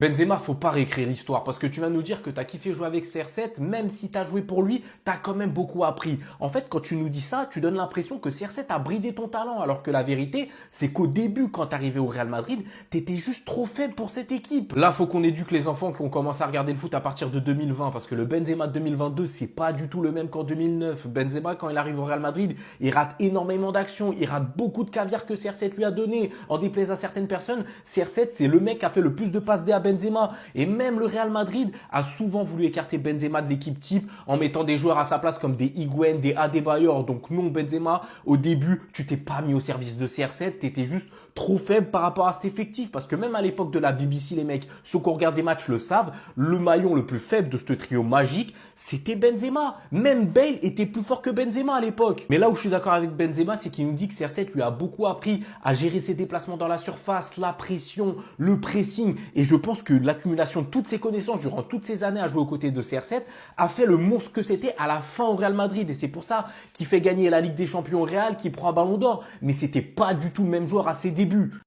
Benzema, faut pas réécrire l'histoire parce que tu vas nous dire que tu as kiffé jouer avec CR7, même si tu as joué pour lui, tu as quand même beaucoup appris. En fait, quand tu nous dis ça, tu donnes l'impression que CR7 a bridé ton talent, alors que la vérité, c'est qu'au début, quand tu arrivé au Real Madrid, tu étais juste trop faible pour cette équipe. Là, faut qu'on éduque les enfants qui ont commencé à regarder le foot à partir de 2020 parce que le Benzema de 2022, c'est pas du tout le même qu'en 2009. Benzema, quand il arrive au Real Madrid, il rate énormément d'actions, il rate beaucoup de caviar que CR7 lui a donné. En déplaise à certaines personnes, CR7, c'est le mec qui a fait le plus de passes D à Benzema. Et même le Real Madrid a souvent voulu écarter Benzema de l'équipe type en mettant des joueurs à sa place comme des Higuaín, des Adebayor. Donc non, Benzema, au début, tu t'es pas mis au service de CR7, tu étais juste trop faible par rapport à cet effectif. Parce que même à l'époque de la BBC, les mecs, ceux qui regardent des matchs le savent, le maillon le plus faible de ce trio magique, c'était Benzema. Même Bale était plus fort que Benzema à l'époque. Mais là où je suis d'accord avec Benzema, c'est qu'il nous dit que CR7 lui a beaucoup appris à gérer ses déplacements dans la surface, la pression, le pressing. Et je pense que l'accumulation de toutes ces connaissances durant toutes ces années à jouer aux côtés de CR7 a fait le monstre que c'était à la fin au Real Madrid. Et c'est pour ça qu'il fait gagner la Ligue des Champions au Real, qu'il prend un ballon d'or. Mais c'était pas du tout le même joueur à ses débuts.